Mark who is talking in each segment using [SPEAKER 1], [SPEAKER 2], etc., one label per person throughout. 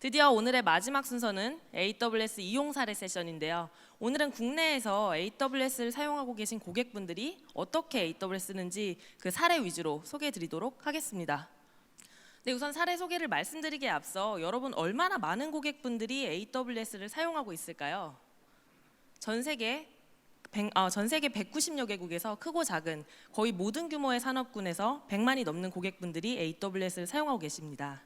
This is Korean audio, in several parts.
[SPEAKER 1] 드디어 오늘의 마지막 순서는 AWS 이용 사례 세션인데요. 오늘은 국내에서 AWS를 사용하고 계신 고객분들이 어떻게 AWS 쓰는지 그 사례 위주로 소개해 드리도록 하겠습니다. 네, 우선 사례 소개를 말씀드리기에 앞서 여러분 얼마나 많은 고객분들이 AWS를 사용하고 있을까요? 전 세계 190여 개국에서 크고 작은 거의 모든 규모의 산업군에서 100만이 넘는 고객분들이 AWS를 사용하고 계십니다.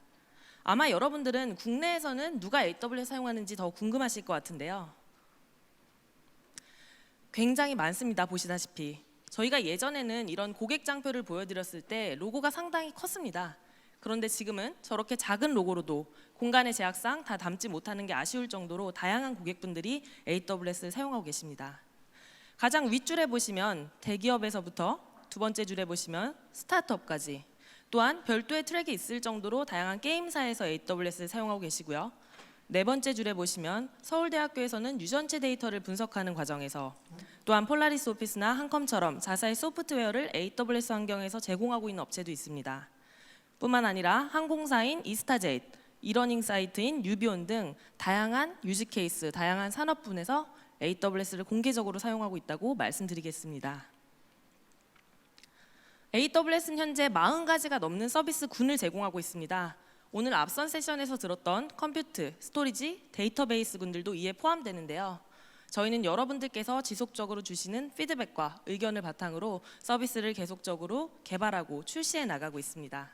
[SPEAKER 1] 아마 여러분들은 국내에서는 누가 AWS 사용하는지 더 궁금하실 것 같은데요. 굉장히 많습니다. 보시다시피 저희가 예전에는 이런 고객 장표를 보여드렸을 때 로고가 상당히 컸습니다. 그런데 지금은 저렇게 작은 로고로도 공간의 제약상 다 담지 못하는 게 아쉬울 정도로 다양한 고객분들이 AWS를 사용하고 계십니다. 가장 윗줄에 보시면 대기업에서부터 두 번째 줄에 보시면 스타트업까지, 또한 별도의 트랙이 있을 정도로 다양한 게임사에서 AWS를 사용하고 계시고요. 네 번째 줄에 보시면 서울대학교에서는 유전체 데이터를 분석하는 과정에서, 또한 폴라리스 오피스나 한컴처럼 자사의 소프트웨어를 AWS 환경에서 제공하고 있는 업체도 있습니다. 뿐만 아니라 항공사인 이스타젯, 이러닝 사이트인 유비온 등 다양한 유즈 케이스, 다양한 산업군에서 AWS를 공개적으로 사용하고 있다고 말씀드리겠습니다. AWS는 현재 40가지가 넘는 서비스군을 제공하고 있습니다. 오늘 앞선 세션에서 들었던 컴퓨트, 스토리지, 데이터베이스 군들도 이에 포함되는데요. 저희는 여러분들께서 지속적으로 주시는 피드백과 의견을 바탕으로 서비스를 계속적으로 개발하고 출시해 나가고 있습니다.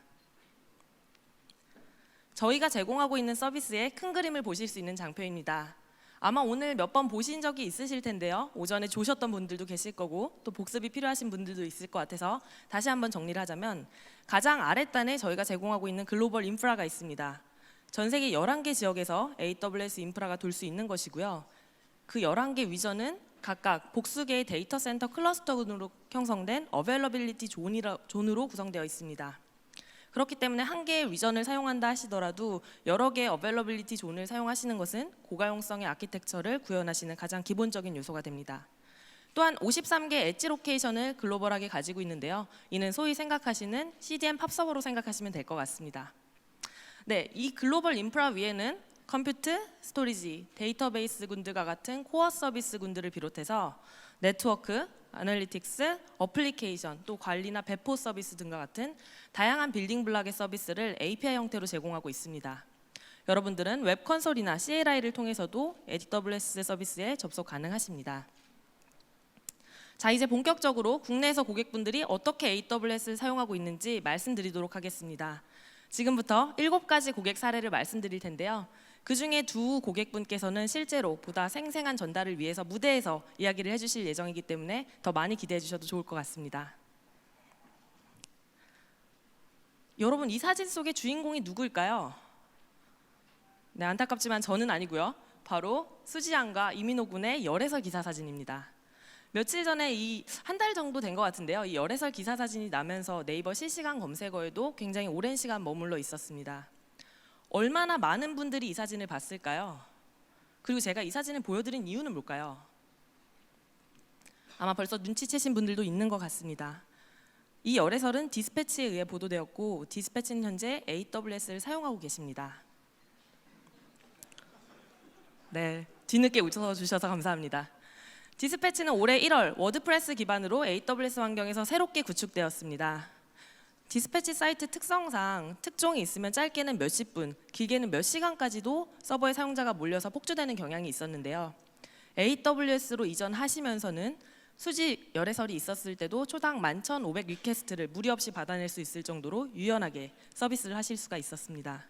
[SPEAKER 1] 저희가 제공하고 있는 서비스의 큰 그림을 보실 수 있는 장표입니다. 아마 오늘 몇 번 보신 적이 있으실 텐데요. 오전에 조셨던 분들도 계실 거고 또 복습이 필요하신 분들도 있을 것 같아서 다시 한번 정리를 하자면, 가장 아랫단에 저희가 제공하고 있는 글로벌 인프라가 있습니다. 전 세계 11개 지역에서 AWS 인프라가 돌 수 있는 것이고요. 그 11개 위전은 각각 복수개의 데이터 센터 클러스터군으로 형성된 어베일러빌리티 존으로 구성되어 있습니다. 그렇기 때문에 한 개의 위전을 사용한다 하시더라도 여러 개의 어베일러빌리티 존을 사용하시는 것은 고가용성의 아키텍처를 구현하시는 가장 기본적인 요소가 됩니다. 또한 53개 엣지 로케이션을 글로벌하게 가지고 있는데요. 이는 소위 생각하시는 CDN 팝서버로 생각하시면 될 것 같습니다. 네, 이 글로벌 인프라 위에는 컴퓨트, 스토리지, 데이터베이스 군들과 같은 코어 서비스 군들을 비롯해서 네트워크, 애널리틱스, 어플리케이션, 또 관리나 배포 서비스 등과 같은 다양한 빌딩 블록의 서비스를 API 형태로 제공하고 있습니다. 여러분들은 웹 컨솔이나 CLI를 통해서도 AWS 서비스에 접속 가능하십니다. 자, 이제 본격적으로 국내에서 고객분들이 어떻게 AWS를 사용하고 있는지 말씀드리도록 하겠습니다. 지금부터 7가지 고객 사례를 말씀드릴 텐데요. 그 중에 두 고객분께서는 실제로 보다 생생한 전달을 위해서 무대에서 이야기를 해주실 예정이기 때문에 더 많이 기대해 주셔도 좋을 것 같습니다. 여러분, 이 사진 속의 주인공이 누구일까요? 네, 안타깝지만 저는 아니고요. 바로 수지양과 이민호 군의 열애설 기사 사진입니다. 며칠 전에 한 달 정도 된 것 같은데요. 이 열애설 기사 사진이 나면서 네이버 실시간 검색어에도 굉장히 오랜 시간 머물러 있었습니다. 얼마나 많은 분들이 이 사진을 봤을까요? 그리고 제가 이 사진을 보여드린 이유는 뭘까요? 아마 벌써 눈치채신 분들도 있는 것 같습니다. 이 열애설은 디스패치에 의해 보도되었고, 디스패치는 현재 AWS를 사용하고 계십니다. 네, 뒤늦게 웃어주셔서 감사합니다. 디스패치는 올해 1월 워드프레스 기반으로 AWS 환경에서 새롭게 구축되었습니다. 디스패치 사이트 특성상 특종이 있으면 짧게는 몇십 분, 길게는 몇 시간까지도 서버에 사용자가 몰려서 폭주되는 경향이 있었는데요. AWS로 이전하시면서는 수지 열애설이 있었을 때도 초당 11,500 리퀘스트를 무리 없이 받아낼 수 있을 정도로 유연하게 서비스를 하실 수가 있었습니다.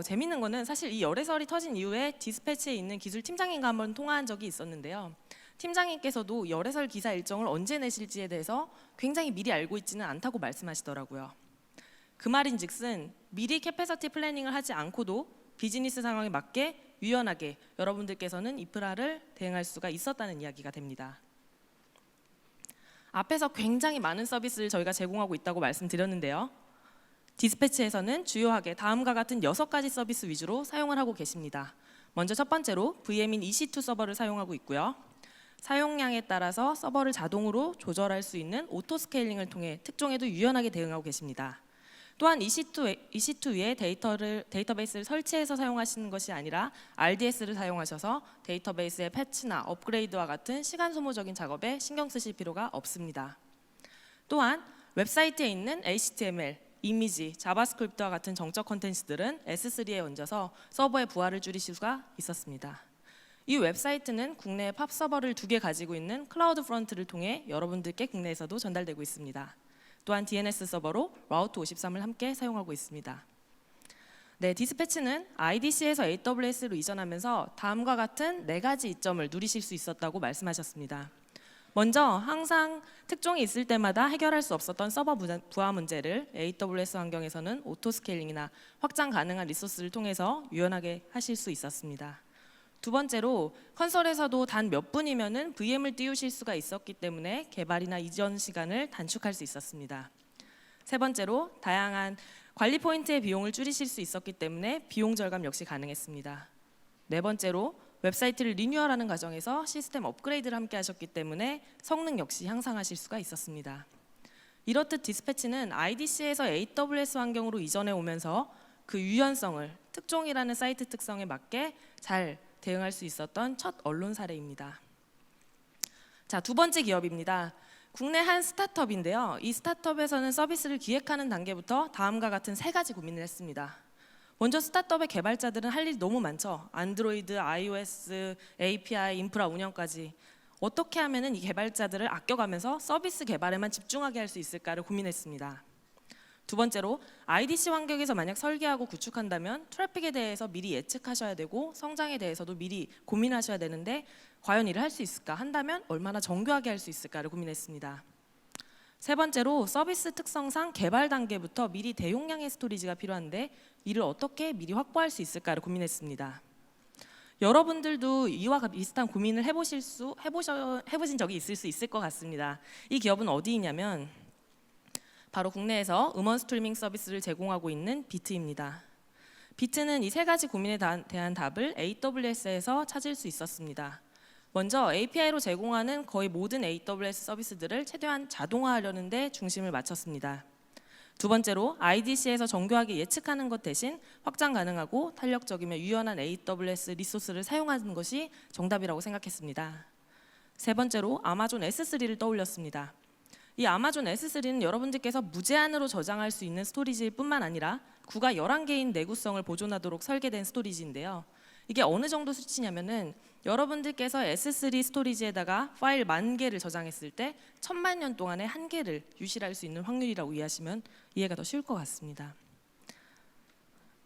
[SPEAKER 1] 재밌는 거는 사실 이 열애설이 터진 이후에 디스패치에 있는 기술 팀장님과 한번 통화한 적이 있었는데요. 팀장님께서도 열애설 기사 일정을 언제 내실지에 대해서 굉장히 미리 알고 있지는 않다고 말씀하시더라고요. 그 말인즉슨 미리 캐패시티 플래닝을 하지 않고도 비즈니스 상황에 맞게 유연하게 여러분들께서는 인프라를 대응할 수가 있었다는 이야기가 됩니다. 앞에서 굉장히 많은 서비스를 저희가 제공하고 있다고 말씀드렸는데요. 디스패치에서는 주요하게 다음과 같은 6가지 서비스 위주로 사용을 하고 계십니다. 먼저 첫 번째로 VM인 EC2 서버를 사용하고 있고요. 사용량에 따라서 서버를 자동으로 조절할 수 있는 오토 스케일링을 통해 특종에도 유연하게 대응하고 계십니다. 또한 EC2 위에 데이터베이스를 설치해서 사용하시는 것이 아니라 RDS를 사용하셔서 데이터베이스의 패치나 업그레이드와 같은 시간 소모적인 작업에 신경 쓰실 필요가 없습니다. 또한 웹사이트에 있는 HTML, 이미지, 자바스크립트와 같은 정적 콘텐츠들은 S3에 얹어서 서버의 부하를 줄이실 수가 있었습니다. 이 웹사이트는 국내에 팝 서버를 2개 가지고 있는 클라우드 프런트를 통해 여러분들께 국내에서도 전달되고 있습니다. 또한 DNS 서버로 라우트 53을 함께 사용하고 있습니다. 네, 디스패치는 IDC에서 AWS로 이전하면서 다음과 같은 4가지 이점을 누리실 수 있었다고 말씀하셨습니다. 먼저 항상 특종이 있을 때마다 해결할 수 없었던 서버 부하 문제를 AWS 환경에서는 오토스케일링이나 확장 가능한 리소스를 통해서 유연하게 하실 수 있었습니다. 두 번째로 컨설에서도 단 몇 분이면은 VM을 띄우실 수가 있었기 때문에 개발이나 이전 시간을 단축할 수 있었습니다. 세 번째로 다양한 관리 포인트의 비용을 줄이실 수 있었기 때문에 비용 절감 역시 가능했습니다. 네 번째로 웹사이트를 리뉴얼하는 과정에서 시스템 업그레이드를 함께 하셨기 때문에 성능 역시 향상하실 수가 있었습니다. 이렇듯 디스패치는 IDC에서 AWS 환경으로 이전해 오면서 그 유연성을 특종이라는 사이트 특성에 맞게 잘 대응할 수 있었던 첫 언론 사례입니다. 자, 두 번째 기업입니다. 국내 한 스타트업인데요. 이 스타트업에서는 서비스를 기획하는 단계부터 다음과 같은 3가지 고민을 했습니다. 먼저 스타트업의 개발자들은 할 일이 너무 많죠. 안드로이드, iOS, API, 인프라 운영까지. 어떻게 하면 이 개발자들을 아껴가면서 서비스 개발에만 집중하게 할 수 있을까를 고민했습니다. 두 번째로 IDC 환경에서 만약 설계하고 구축한다면 트래픽에 대해서 미리 예측하셔야 되고 성장에 대해서도 미리 고민하셔야 되는데 과연 이를 할 수 있을까? 한다면 얼마나 정교하게 할 수 있을까를 고민했습니다. 세 번째로 서비스 특성상 개발 단계부터 미리 대용량의 스토리지가 필요한데 이를 어떻게 미리 확보할 수 있을까를 고민했습니다. 여러분들도 이와 비슷한 고민을 해보신 적이 있을 수 있을 것 같습니다. 이 기업은 어디이냐면 바로 국내에서 음원 스트리밍 서비스를 제공하고 있는 비트입니다. 비트는 이 3가지 고민에 대한 답을 AWS에서 찾을 수 있었습니다. 먼저 API로 제공하는 거의 모든 AWS 서비스들을 최대한 자동화하려는 데 중심을 맞췄습니다. 두 번째로 IDC에서 정교하게 예측하는 것 대신 확장 가능하고 탄력적이며 유연한 AWS 리소스를 사용하는 것이 정답이라고 생각했습니다. 세 번째로 아마존 S3를 떠올렸습니다. 이 아마존 S3는 여러분들께서 무제한으로 저장할 수 있는 스토리지일 뿐만 아니라 구가 11개인 내구성을 보존하도록 설계된 스토리지인데요. 이게 어느 정도 수치냐면은 여러분들께서 S3 스토리지에다가 파일 10,000개를 저장했을 때 1000만 년 동안에 1개를 유실할 수 있는 확률이라고 이해하시면 이해가 더 쉬울 것 같습니다.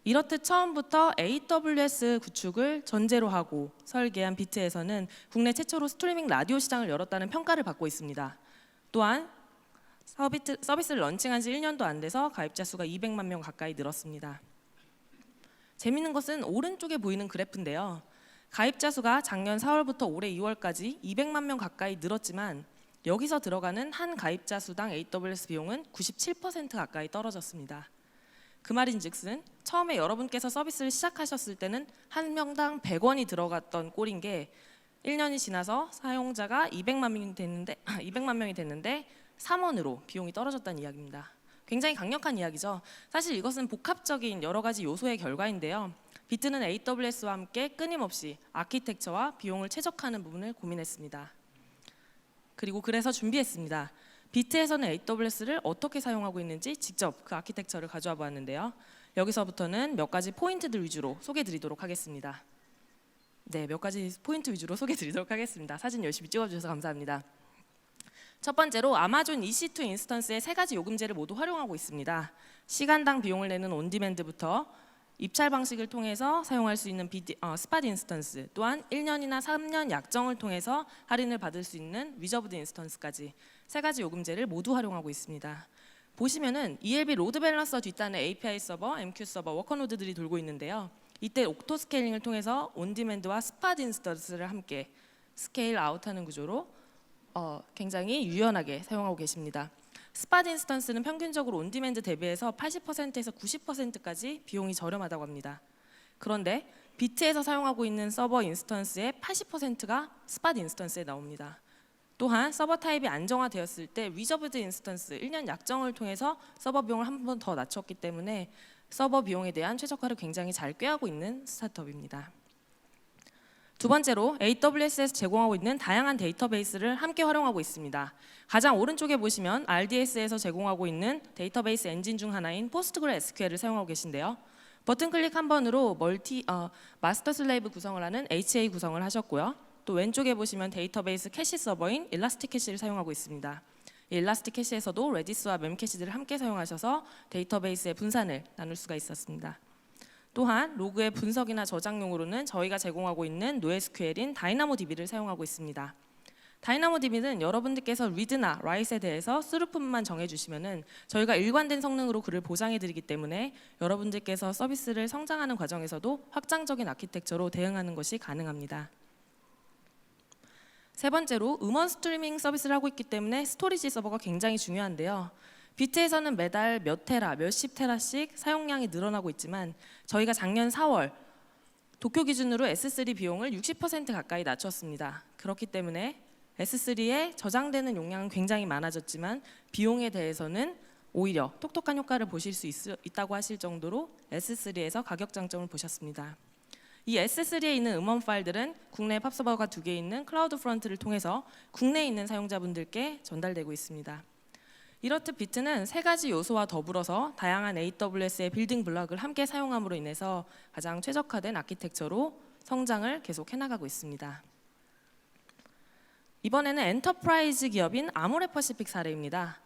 [SPEAKER 1] 이렇듯 처음부터 AWS 구축을 전제로 하고 설계한 비트에서는 국내 최초로 스트리밍 라디오 시장을 열었다는 평가를 받고 있습니다. 또한 서비스를 런칭한 지 1년도 안 돼서 가입자 수가 200만 명 가까이 늘었습니다. 재미있는 것은 오른쪽에 보이는 그래프인데요. 가입자 수가 작년 4월부터 올해 2월까지 200만 명 가까이 늘었지만 여기서 들어가는 한 가입자 수당 AWS 비용은 97% 가까이 떨어졌습니다. 그 말인즉슨 처음에 여러분께서 서비스를 시작하셨을 때는 한 명당 100원이 들어갔던 꼴인 게 1년이 지나서 사용자가 200만 명이 됐는데 3원으로 비용이 떨어졌다는 이야기입니다. 굉장히 강력한 이야기죠. 사실 이것은 복합적인 여러 가지 요소의 결과인데요. 비트는 AWS와 함께 끊임없이 아키텍처와 비용을 최적화하는 부분을 고민했습니다. 그래서 준비했습니다. 비트에서는 AWS를 어떻게 사용하고 있는지 직접 그 아키텍처를 가져와 보았는데요. 여기서부터는 몇 가지 포인트들 위주로 소개해 드리도록 하겠습니다. 네, 몇 가지 포인트 위주로 소개해 드리도록 하겠습니다. 사진 열심히 찍어주셔서 감사합니다. 첫 번째로 아마존 EC2 인스턴스의 3가지 요금제를 모두 활용하고 있습니다. 시간당 비용을 내는 온디맨드부터 입찰 방식을 통해서 사용할 수 있는 스팟 인스턴스, 또한 1년이나 3년 약정을 통해서 할인을 받을 수 있는 리저브드 인스턴스까지 3가지 요금제를 모두 활용하고 있습니다. 보시면은 ELB 로드 밸런서 뒷단에 API 서버, MQ 서버, 워커 노드들이 돌고 있는데요. 이때 옥토 스케일링을 통해서 온디맨드와 스팟 인스턴스를 함께 스케일 아웃하는 구조로 굉장히 유연하게 사용하고 계십니다. 스팟 인스턴스는 평균적으로 온디맨드 대비해서 80%에서 90%까지 비용이 저렴하다고 합니다. 그런데 비트에서 사용하고 있는 서버 인스턴스의 80%가 스팟 인스턴스에 나옵니다. 또한 서버 타입이 안정화되었을 때 리저브드 인스턴스 1년 약정을 통해서 서버 비용을 한 번 더 낮췄기 때문에 서버 비용에 대한 최적화를 굉장히 잘 꾀하고 있는 스타트업입니다. 두 번째로 AWS에서 제공하고 있는 다양한 데이터베이스를 함께 활용하고 있습니다. 가장 오른쪽에 보시면 RDS에서 제공하고 있는 데이터베이스 엔진 중 하나인 PostgreSQL을 사용하고 계신데요. 버튼 클릭 한 번으로 마스터 슬레이브 구성을 하는 HA 구성을 하셨고요. 또 왼쪽에 보시면 데이터베이스 캐시 서버인 일라스틱 캐시를 사용하고 있습니다. 이 일라스틱 캐시에서도 레디스와 멤캐시들을 함께 사용하셔서 데이터베이스의 분산을 나눌 수가 있었습니다. 또한 로그의 분석이나 저장용으로는 저희가 제공하고 있는 NoSQL인 DynamoDB를 사용하고 있습니다. DynamoDB는 여러분들께서 read나 write에 대해서 스루프만 정해주시면은 저희가 일관된 성능으로 그를 보장해드리기 때문에 여러분들께서 서비스를 성장하는 과정에서도 확장적인 아키텍처로 대응하는 것이 가능합니다. 세 번째로 음원 스트리밍 서비스를 하고 있기 때문에 스토리지 서버가 굉장히 중요한데요. 비트에서는 매달 몇 테라, 몇십 테라씩 사용량이 늘어나고 있지만 저희가 작년 4월 도쿄 기준으로 S3 비용을 60% 가까이 낮췄습니다. 그렇기 때문에 S3에 저장되는 용량은 굉장히 많아졌지만 비용에 대해서는 오히려 똑똑한 효과를 보실 수 있다고 하실 정도로 S3에서 가격 장점을 보셨습니다. 이 S3에 있는 음원 파일들은 국내 팝서버가 2개 있는 클라우드 프런트를 통해서 국내에 있는 사용자분들께 전달되고 있습니다. 이렇듯 비트는 세 가지 요소와 더불어서 다양한 AWS의 빌딩 블럭을 함께 사용함으로 인해서 가장 최적화된 아키텍처로 성장을 계속 해나가고 있습니다. 이번에는 엔터프라이즈 기업인 아모레퍼시픽 사례입니다.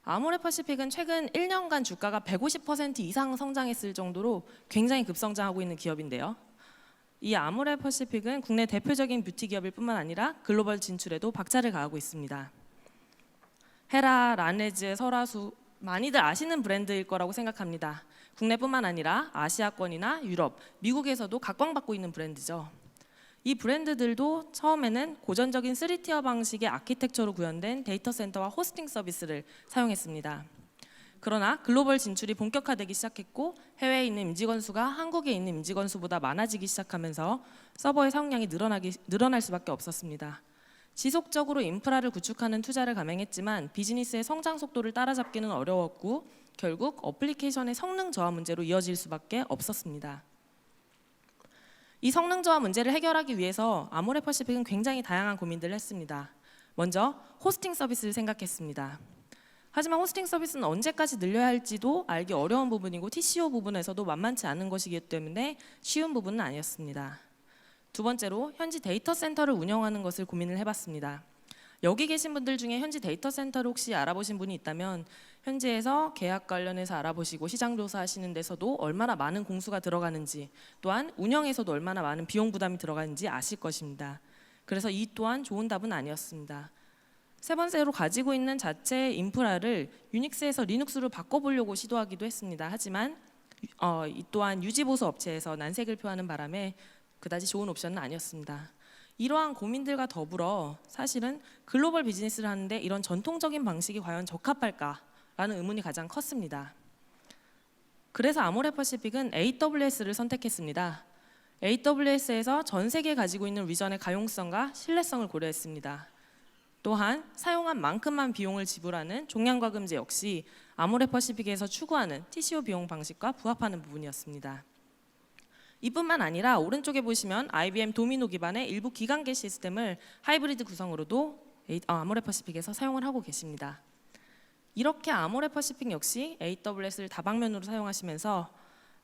[SPEAKER 1] 아모레퍼시픽은 최근 1년간 주가가 150% 이상 성장했을 정도로 굉장히 급성장하고 있는 기업인데요. 이 아모레퍼시픽은 국내 대표적인 뷰티 기업일 뿐만 아니라 글로벌 진출에도 박차를 가하고 있습니다. 헤라, 라네즈, 설화수 많이들 아시는 브랜드일 거라고 생각합니다. 국내뿐만 아니라 아시아권이나 유럽, 미국에서도 각광받고 있는 브랜드죠. 이 브랜드들도 처음에는 고전적인 3티어 방식의 아키텍처로 구현된 데이터 센터와 호스팅 서비스를 사용했습니다. 그러나 글로벌 진출이 본격화되기 시작했고 해외에 있는 임직원 수가 한국에 있는 임직원 수보다 많아지기 시작하면서 서버의 사용량이 늘어날 수밖에 없었습니다. 지속적으로 인프라를 구축하는 투자를 감행했지만 비즈니스의 성장 속도를 따라잡기는 어려웠고 결국 어플리케이션의 성능 저하 문제로 이어질 수밖에 없었습니다. 이 성능 저하 문제를 해결하기 위해서 아모레퍼시픽은 굉장히 다양한 고민들을 했습니다. 먼저 호스팅 서비스를 생각했습니다. 하지만 호스팅 서비스는 언제까지 늘려야 할지도 알기 어려운 부분이고 TCO 부분에서도 만만치 않은 것이기 때문에 쉬운 부분은 아니었습니다. 두 번째로 현지 데이터 센터를 운영하는 것을 고민을 해봤습니다. 여기 계신 분들 중에 현지 데이터 센터를 혹시 알아보신 분이 있다면 현지에서 계약 관련해서 알아보시고 시장 조사하시는 데서도 얼마나 많은 공수가 들어가는지 또한 운영에서도 얼마나 많은 비용 부담이 들어가는지 아실 것입니다. 그래서 이 또한 좋은 답은 아니었습니다. 세 번째로 가지고 있는 자체 인프라를 유닉스에서 리눅스로 바꿔보려고 시도하기도 했습니다. 하지만 이 또한 유지보수 업체에서 난색을 표하는 바람에 그다지 좋은 옵션은 아니었습니다. 이러한 고민들과 더불어 사실은 글로벌 비즈니스를 하는데 이런 전통적인 방식이 과연 적합할까라는 의문이 가장 컸습니다. 그래서 아모레퍼시픽은 AWS를 선택했습니다. AWS에서 전 세계에 가지고 있는 위전의 가용성과 신뢰성을 고려했습니다. 또한 사용한 만큼만 비용을 지불하는 종량과금제 역시 아모레퍼시픽에서 추구하는 TCO 비용 방식과 부합하는 부분이었습니다. 이뿐만 아니라 오른쪽에 보시면 IBM 도미노 기반의 일부 기간계 시스템을 하이브리드 구성으로도 아모레퍼시픽에서 사용을 하고 계십니다. 이렇게 아모레퍼시픽 역시 AWS를 다방면으로 사용하시면서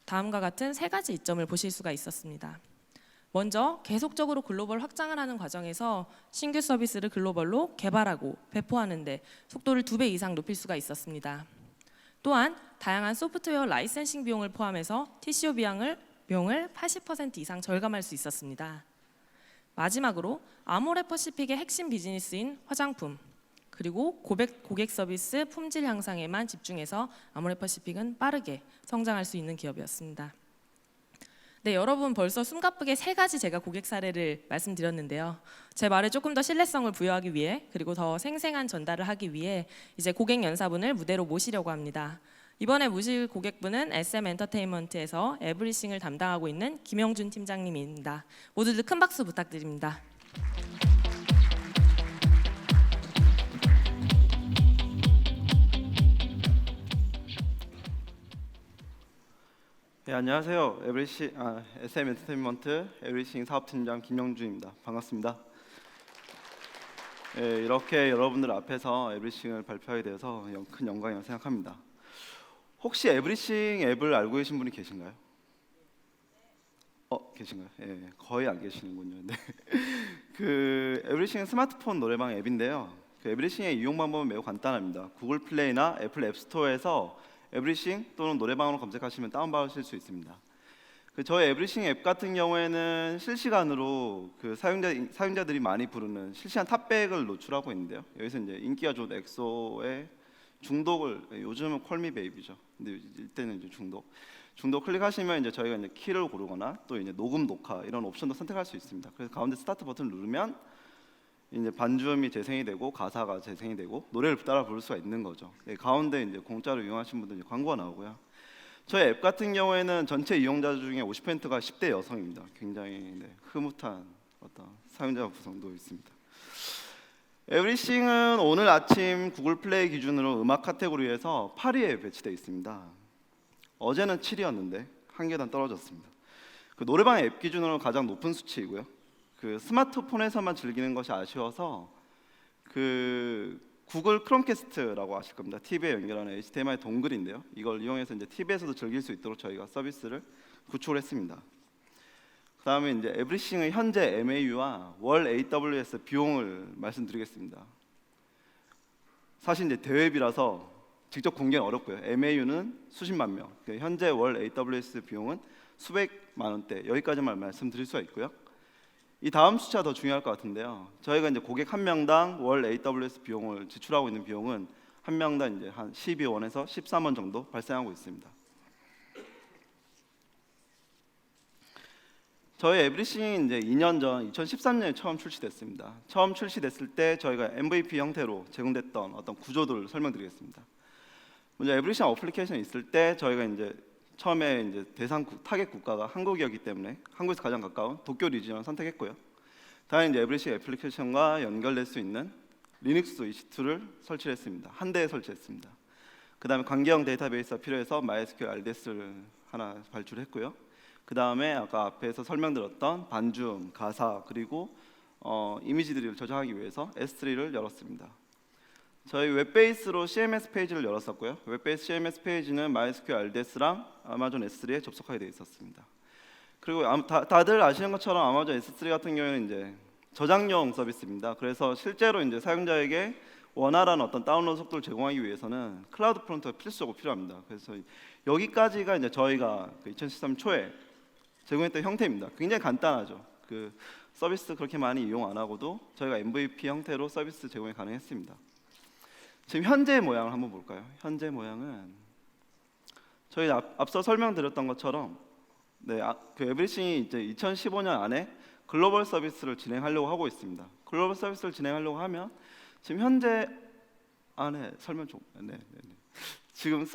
[SPEAKER 1] 다음과 같은 세 가지 이점을 보실 수가 있었습니다. 먼저 계속적으로 글로벌 확장을 하는 과정에서 신규 서비스를 글로벌로 개발하고 배포하는 데 속도를 2배 이상 높일 수가 있었습니다. 또한 다양한 소프트웨어 라이센싱 비용을 포함해서 TCO 비용을 80% 이상 절감할 수 있었습니다. 마지막으로 아모레퍼시픽의 핵심 비즈니스인 화장품 그리고 고객 서비스 품질 향상에만 집중해서 아모레퍼시픽은 빠르게 성장할 수 있는 기업이었습니다. 네, 여러분 벌써 숨가쁘게 세 가지 제가 고객 사례를 말씀드렸는데요. 제 말에 조금 더 신뢰성을 부여하기 위해 그리고 더 생생한 전달을 하기 위해 이제 고객 연사분을 무대로 모시려고 합니다. 이번에 모실 고객분은 SM 엔터테인먼트에서 에브리싱을 담당하고 있는 김영준 팀장님입니다. 모두들 큰 박수 부탁드립니다.
[SPEAKER 2] 네, 안녕하세요. SM 엔터테인먼트 에브리싱 사업팀장 김영준입니다. 반갑습니다. 네, 이렇게 여러분들 앞에서 에브리싱을 발표하게 되어서 큰 영광이라고 생각합니다. 혹시 에브리싱 앱을 알고 계신 분이 계신가요? 계신가요? 예, 거의 안 계시는군요. 네. 그 에브리싱은 스마트폰 노래방 앱인데요. 그 에브리싱의 이용 방법은 매우 간단합니다. 구글 플레이나 애플 앱스토어에서 에브리싱 또는 노래방으로 검색하시면 다운받으실 수 있습니다. 저희 에브리싱 앱 같은 경우에는 실시간으로 그 사용자들이 많이 부르는 실시간 탑백을 노출하고 있는데요. 여기서 이제 인기가 좋은 엑소의 중독을, 요즘은 콜미 베이비죠. 근데 이때는 이제 중독 클릭하시면 이제 저희가 이제 키를 고르거나 또 이제 녹음 녹화 이런 옵션도 선택할 수 있습니다. 그래서 가운데 스타트 버튼을 누르면 이제 반주음이 재생이 되고 가사가 재생이 되고 노래를 따라 부를 수가 있는 거죠. 네, 가운데 이제 공짜로 이용하신 분들 광고가 나오고요. 저희 앱 같은 경우에는 전체 이용자 중에 50%가 10대 여성입니다. 굉장히 흐뭇한 어떤 사용자 구성도 있습니다. 에브리싱은 오늘 아침 구글 플레이 기준으로 음악 카테고리에서 8위에 배치되어 있습니다. 어제는 7위였는데 한 계단 떨어졌습니다. 그 노래방 앱 기준으로 가장 높은 수치이고요. 그 스마트폰에서만 즐기는 것이 아쉬워서 그 구글 크롬캐스트라고 아실 겁니다. TV에 연결하는 HDMI 동글인데요. 이걸 이용해서 이제 TV에서도 즐길 수 있도록 저희가 서비스를 구축을 했습니다. 그다음에 이제 에브리싱의 현재 MAU와 월 AWS 비용을 말씀드리겠습니다. 사실 이제 대회비라서 직접 공개는 어렵고요. MAU는 수십만 명, 현재 월 AWS 비용은 수백만 원대, 여기까지만 말씀드릴 수가 있고요. 이 다음 숫자가 더 중요할 것 같은데요. 저희가 이제 고객 한 명당 월 AWS 비용을 지출하고 있는 비용은 한 명당 이제 한 12원에서 13원 정도 발생하고 있습니다. 저희 에브리싱이 이제 2년 전 2013년에 처음 출시됐습니다. 처음 출시됐을 때 저희가 MVP 형태로 제공됐던 어떤 구조들을 설명드리겠습니다. 먼저 에브리싱 어플리케이션이 있을 때 저희가 이제 처음에 이제 타겟 국가가 한국이었기 때문에 한국에서 가장 가까운 도쿄 리지언을 선택했고요. 다음에 이제 에브리싱 애플리케이션과 연결될 수 있는 리눅스 EC2를 설치했습니다. 한 대에 설치했습니다. 그다음에 관계형 데이터베이스가 필요해서 MySQL RDS를 하나 발주했고요. 그다음에 아까 앞에서 설명드렸던 반주음, 가사 그리고 이미지들을 저장하기 위해서 S3를 열었습니다. 저희 웹베이스로 CMS 페이지를 열었었고요. 웹베이스 CMS 페이지는 MySQL RDS랑 아마존 S3에 접속하게 되어 있었습니다. 그리고 다들 아시는 것처럼 아마존 S3 같은 경우에는 이제 저장용 서비스입니다. 그래서 실제로 이제 사용자에게 원활한 어떤 다운로드 속도를 제공하기 위해서는 클라우드 프론트가 필수적으로 필요합니다. 그래서 여기까지가 이제 저희가 2013 초에 제공했던 형태입니다. 굉장히 간단하죠. 그 서비스 그렇게 많이 이용 안 하고도 저희가 MVP 형태로 서비스 제공이 가능했습니다. 지금 현재 모양을 한번 볼까요? 현재 모양은 저희 앞서 설명드렸던 것처럼 그 에브리싱이 이제 2015년 안에 글로벌 서비스를 진행하려고 하고 있습니다. 글로벌 서비스를 진행하려고 하면 지금 현재 안에 설명 좀 지금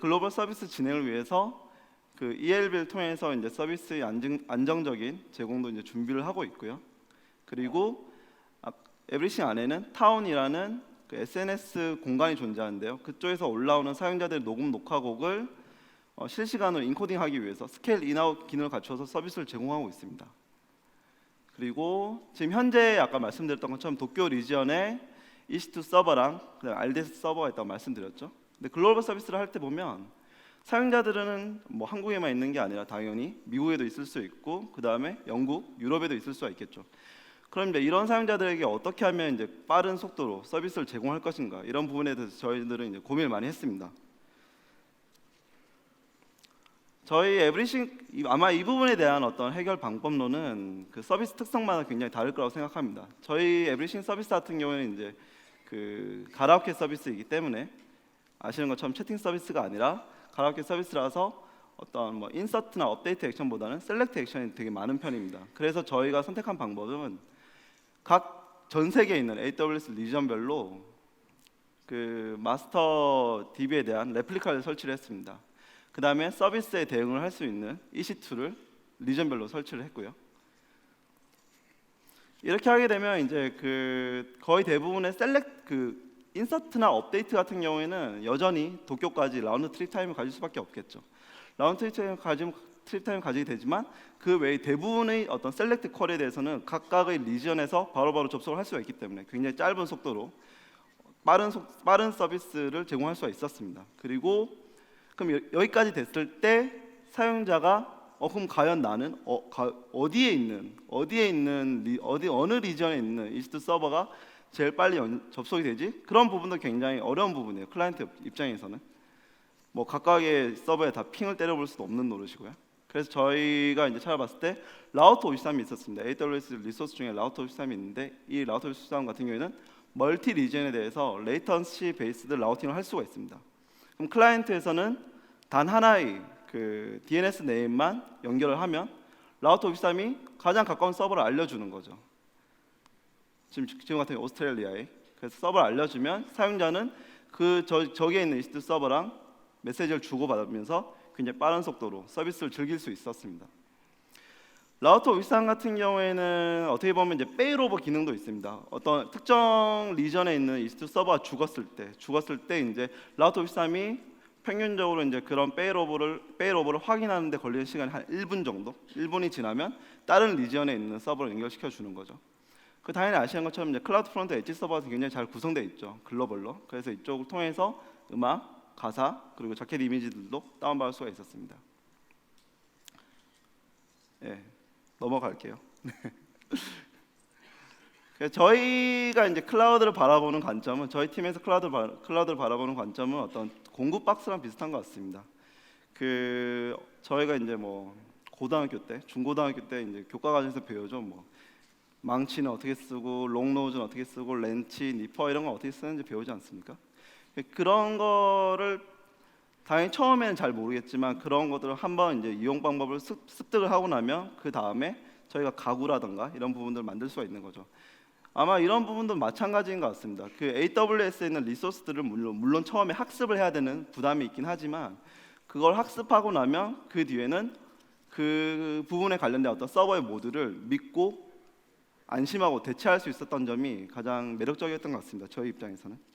[SPEAKER 2] 글로벌 서비스 진행을 위해서 그 ELB를 통해서 이제 서비스의 안정적인 제공도 이제 준비를 하고 있고요. 그리고 에브리싱 안에는 타운이라는 그 SNS 공간이 존재하는데요. 그쪽에서 올라오는 사용자들의 녹음 녹화곡을 실시간으로 인코딩하기 위해서 스케일 인아웃 기능을 갖춰서 서비스를 제공하고 있습니다. 그리고 지금 현재 아까 말씀드렸던 것처럼 도쿄 리지언에 EC2 서버랑 RDS 서버가 있다고 말씀드렸죠. 근데 글로벌 서비스를 할 때 보면 사용자들은 뭐 한국에만 있는 게 아니라 당연히 미국에도 있을 수 있고 그 다음에 영국, 유럽에도 있을 수가 있겠죠. 그럼 이제 이런 사용자들에게 어떻게 하면 이제 빠른 속도로 서비스를 제공할 것인가 이런 부분에 대해서 저희들은 이제 고민을 많이 했습니다. 저희 에브리싱 아마 이 부분에 대한 어떤 해결 방법론은 그 서비스 특성마다 굉장히 다를 거라고 생각합니다. 저희 에브리싱 서비스 같은 경우에는 이제 그 가라오케 서비스이기 때문에 아시는 것처럼 채팅 서비스가 아니라 가라오케 서비스라서 어떤 뭐 인서트나 업데이트 액션보다는 셀렉트 액션이 되게 많은 편입니다. 그래서 저희가 선택한 방법은 각 전 세계에 있는 AWS 리전별로 그 마스터 DB에 대한 레플리카를 설치를 했습니다. 그 다음에 서비스에 대응을 할 수 있는 EC2를 리전별로 설치를 했고요. 이렇게 하게 되면 이제 그 거의 대부분의 인서트나 업데이트 같은 경우에는 여전히 도쿄까지 라운드 트립 타임을 가질 수밖에 없겠죠. 라운드 트립 타임 가지게 되지만 그 외에 대부분의 어떤 셀렉트 쿼리에 대해서는 각각의 리전에서 바로바로 접속을 할 수가 있기 때문에 굉장히 짧은 속도로 빠른 서비스를 제공할 수가 있었습니다. 그리고 그럼 여기까지 됐을 때 사용자가 그럼 과연 나는 어느 리전에 있는 이스트 서버가 제일 빨리 접속이 되지? 그런 부분도 굉장히 어려운 부분이에요. 클라이언트 입장에서는 뭐 각각의 서버에 다 핑을 때려볼 수도 없는 노릇이고요. 그래서 저희가 이제 찾아봤을 때 라우터 53이 있었습니다. AWS 리소스 중에 라우터 53이 있는데 이 라우터 53 같은 경우에는 멀티 리전에 대해서 레이턴시 베이스드 라우팅을 할 수가 있습니다. 그럼 클라이언트에서는 단 하나의 그 DNS 네임만 연결을 하면 라우터 53이 가장 가까운 서버를 알려주는 거죠. 지금 같은 경우 오스트레일리아에 그래서 서버를 알려주면 사용자는 저기에 있는 이스트 서버랑 메시지를 주고받으면서 굉장히 빠른 속도로 서비스를 즐길 수 있었습니다. 라우터 53 같은 경우에는 어떻게 보면 이제 페일오버 기능도 있습니다. 어떤 특정 리전에 있는 이스트 서버가 죽었을 때 이제 라우터 53이 평균적으로 이제 그런 페일오버를 확인하는 데 걸리는 시간이 한 1분 정도. 1분이 지나면 다른 리전에 있는 서버를 연결시켜 주는 거죠. 그 당연히 아시는 것처럼 이제 클라우드 프론트 엣지 서버가 굉장히 잘 구성되어 있죠. 글로벌로. 그래서 이쪽을 통해서 음악, 가사 그리고 자켓 이미지들도 다운받을 수가 있었습니다. 예, 넘어갈게요. 저희가 이제 클라우드를 바라보는 관점은 저희 팀에서 클라우드를 바라보는 관점은 어떤 공급 박스랑 비슷한 것 같습니다. 저희가 이제 뭐 고등학교 때, 중고등학교 때 이제 교과 과정에서 배우죠. 뭐 망치는 어떻게 쓰고, 롱노즈는 어떻게 쓰고, 렌치, 니퍼 이런 거 어떻게 쓰는지 배우지 않습니까? 그런 거를 당연히 처음에는 잘 모르겠지만 그런 것들을 한번 이제 이용 방법을 습득을 하고 나면 그 다음에 저희가 가구라든가 이런 부분들을 만들 수가 있는 거죠. 아마 이런 부분도 마찬가지인 것 같습니다. 그 AWS에 있는 리소스들을 물론 처음에 학습을 해야 되는 부담이 있긴 하지만 그걸 학습하고 나면 그 뒤에는 그 부분에 관련된 어떤 서버의 모드를 믿고 안심하고 대체할 수 있었던 점이 가장 매력적이었던 것 같습니다. 저희 입장에서는.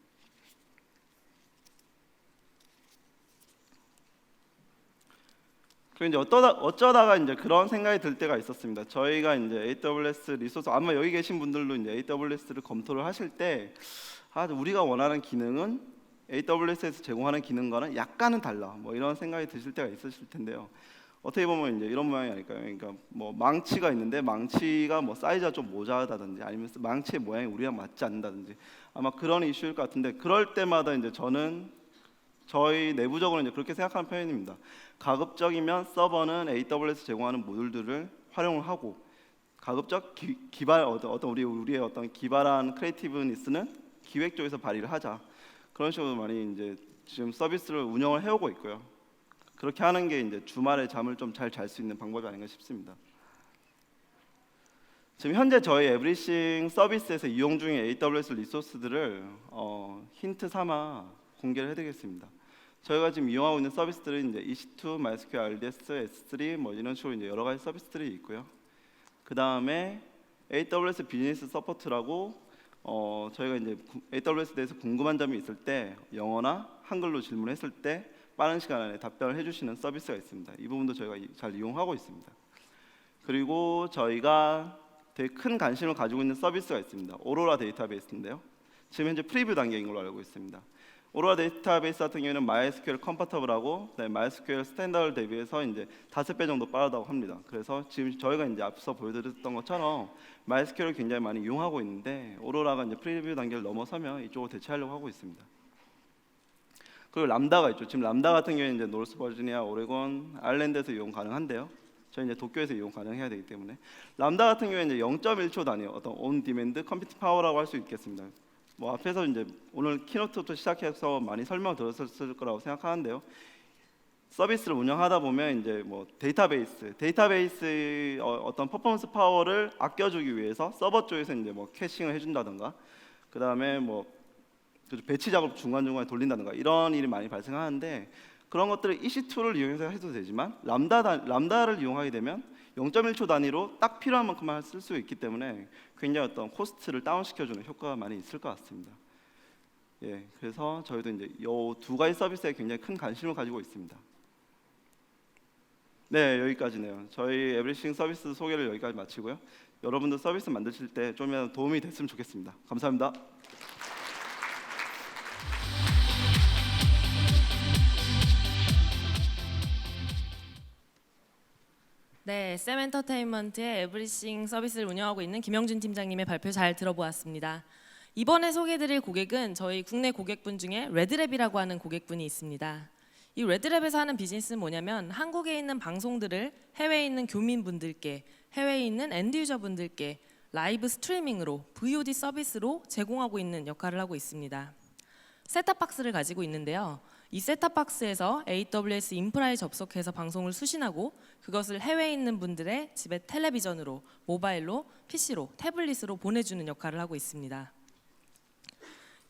[SPEAKER 2] 그리고 이제 어쩌다가 이제 그런 생각이 들 때가 있었습니다. 저희가 이제 AWS 리소스 아마 여기 계신 분들도 이제 AWS를 검토를 하실 때 우리가 원하는 기능은 AWS에서 제공하는 기능과는 약간은 달라. 뭐 이런 생각이 드실 때가 있으실 텐데요. 어떻게 보면 이제 이런 모양이 아닐까요? 그러니까 뭐 망치가 있는데 망치가 뭐 사이즈가 좀 모자라다든지 아니면 망치의 모양이 우리랑 맞지 않는다든지 아마 그런 이슈일 것 같은데 그럴 때마다 이제 저희 내부적으로 이제 그렇게 생각하는 편입니다. 가급적이면 서버는 AWS 제공하는 모듈들을 활용을 하고 가급적 우리의 어떤 기발한 크리에이티브니스는 기획 쪽에서 발휘를 하자. 그런 식으로 많이 이제 지금 서비스를 운영을 해오고 있고요. 그렇게 하는 게 이제 주말에 잠을 좀 잘 잘 수 있는 방법이 아닌가 싶습니다. 지금 현재 저희 에브리싱 서비스에서 이용 중인 AWS 리소스들을 힌트 삼아 공개를 해드리겠습니다. 저희가 지금 이용하고 있는 서비스들은 이제 EC2, MySQL, RDS, S3 뭐 이런 식으로 이제 여러 가지 서비스들이 있고요. 그 다음에 AWS 비즈니스 서포트라고 저희가 이제 AWS에 대해서 궁금한 점이 있을 때 영어나 한글로 질문했을 때 빠른 시간 안에 답변을 해주시는 서비스가 있습니다. 이 부분도 저희가 잘 이용하고 있습니다. 그리고 저희가 되게 큰 관심을 가지고 있는 서비스가 있습니다. 오로라 데이터베이스인데요. 지금 현재 프리뷰 단계인 걸로 알고 있습니다. 오로라 데이터베이스 같은 경우에는 MySQL 컴파터블하고 MySQL 스탠다드 대비해서 이제 5배 정도 빠르다고 합니다. 그래서 지금 저희가 이제 앞서 보여드렸던 것처럼 MySQL을 굉장히 많이 이용하고 있는데 오로라가 이제 프리뷰 단계를 넘어서면 이쪽으로 대체하려고 하고 있습니다. 그리고 람다가 있죠. 지금 람다 같은 경우에는 이제 노스 버지니아, 오레곤, 아일랜드에서 이용 가능한데요. 저희 이제 도쿄에서 이용 가능해야 되기 때문에 람다 같은 경우에는 이제 0.1초 단위 어떤 온 디맨드 컴퓨팅 파워라고 할 수 있겠습니다. 뭐 앞에서 이제 오늘 키노트부터 시작해서 많이 설명 들었을 거라고 생각하는데요. 서비스를 운영하다 보면 이제 뭐 데이터베이스의 어떤 퍼포먼스 파워를 아껴주기 위해서 서버 쪽에서 이제 뭐 캐싱을 해준다든가, 그 다음에 뭐 배치 작업 중간중간에 돌린다든가 이런 일이 많이 발생하는데 그런 것들을 EC2를 이용해서 해도 되지만 람다를 이용하게 되면 0.1초 단위로 딱 필요한 만큼만 쓸 수 있기 때문에 굉장히 어떤 코스트를 다운시켜주는 효과가 많이 있을 것 같습니다. 예, 그래서 저희도 이제 이 두 가지 서비스에 굉장히 큰 관심을 가지고 있습니다. 네, 여기까지네요. 저희 에브리싱 서비스 소개를 여기까지 마치고요. 여러분들 서비스 만드실 때 좀이라도 도움이 됐으면 좋겠습니다. 감사합니다.
[SPEAKER 1] 네, 쌤 엔터테인먼트의 에브리싱 서비스를 운영하고 있는 김영준 팀장님의 발표 잘 들어보았습니다. 이번에 소개해드릴 고객은 저희 국내 고객분 중에 레드랩이라고 하는 고객분이 있습니다. 이 레드랩에서 하는 비즈니스는 뭐냐면 한국에 있는 방송들을 해외에 있는 교민분들께, 해외에 있는 엔드유저분들께 라이브 스트리밍으로 VOD 서비스로 제공하고 있는 역할을 하고 있습니다. 셋탑박스를 가지고 있는데요. 이 셋탑박스에서 AWS 인프라에 접속해서 방송을 수신하고 그것을 해외에 있는 분들의 집에 텔레비전으로, 모바일로, PC로, 태블릿으로 보내주는 역할을 하고 있습니다.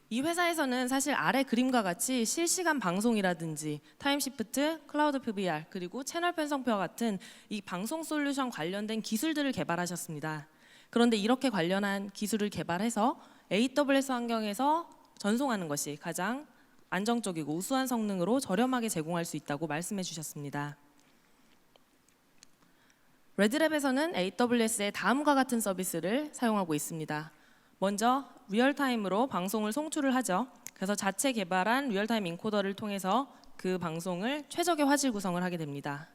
[SPEAKER 1] 이 회사에서는 사실 아래 그림과 같이 실시간 방송이라든지 타임시프트, 클라우드 PBR, 그리고 채널 편성표와 같은 이 방송 솔루션 관련된 기술들을 개발하셨습니다. 그런데 이렇게 관련한 기술을 개발해서 AWS 환경에서 전송하는 것이 가장 안정적이고 우수한 성능으로 저렴하게 제공할 수 있다고 말씀해 주셨습니다. 레드랩에서는 AWS의 다음과 같은 서비스를 사용하고 있습니다. 먼저 리얼타임으로 방송을 송출을 하죠. 그래서 자체 개발한 리얼타임 인코더를 통해서 그 방송을 최적의 화질 구성을 하게 됩니다.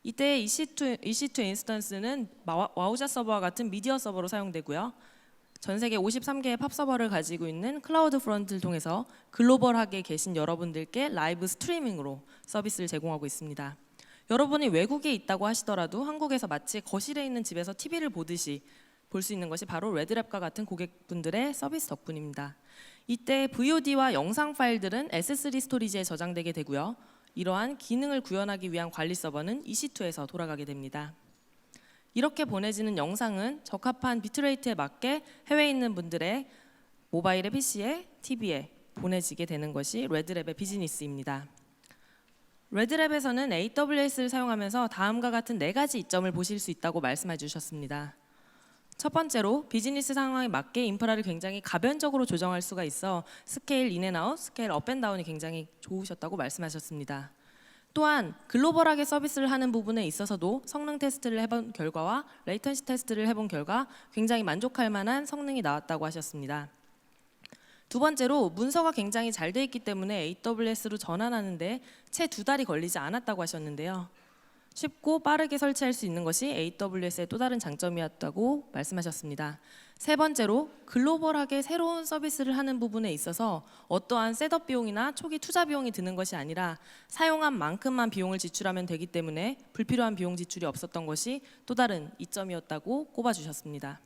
[SPEAKER 1] 이때 EC2 인스턴스는 와우자 서버와 같은 미디어 서버로 사용되고요. 전 세계 53개의 팝 서버를 가지고 있는 클라우드 프론트를 통해서 글로벌하게 계신 여러분들께 라이브 스트리밍으로 서비스를 제공하고 있습니다. 여러분이 외국에 있다고 하시더라도 한국에서 마치 거실에 있는 집에서 TV를 보듯이 볼 수 있는 것이 바로 레드랩과 같은 고객분들의 서비스 덕분입니다. 이때 VOD와 영상 파일들은 S3 스토리지에 저장되게 되고요. 이러한 기능을 구현하기 위한 관리 서버는 EC2에서 돌아가게 됩니다. 이렇게 보내지는 영상은 적합한 비트레이트에 맞게 해외에 있는 분들의 모바일의 PC에, TV에 보내지게 되는 것이 레드랩의 비즈니스입니다. 레드랩에서는 AWS를 사용하면서 다음과 같은 4가지 이점을 보실 수 있다고 말씀해 주셨습니다. 첫 번째로 비즈니스 상황에 맞게 인프라를 굉장히 가변적으로 조정할 수가 있어 스케일 인앤아웃, 스케일 업앤다운이 굉장히 좋으셨다고 말씀하셨습니다. 또한 글로벌하게 서비스를 하는 부분에 있어서도 성능 테스트를 해본 결과와 레이턴시 테스트를 해본 결과 굉장히 만족할 만한 성능이 나왔다고 하셨습니다. 두 번째로 문서가 굉장히 잘 돼 있기 때문에 AWS로 전환하는데 채 2달이 걸리지 않았다고 하셨는데요. 쉽고 빠르게 설치할 수 있는 것이 AWS의 또 다른 장점이었다고 말씀하셨습니다. 세 번째로 글로벌하게 새로운 서비스를 하는 부분에 있어서 어떠한 셋업 비용이나 초기 투자 비용이 드는 것이 아니라 사용한 만큼만 비용을 지출하면 되기 때문에 불필요한 비용 지출이 없었던 것이 또 다른 이점이었다고 꼽아주셨습니다.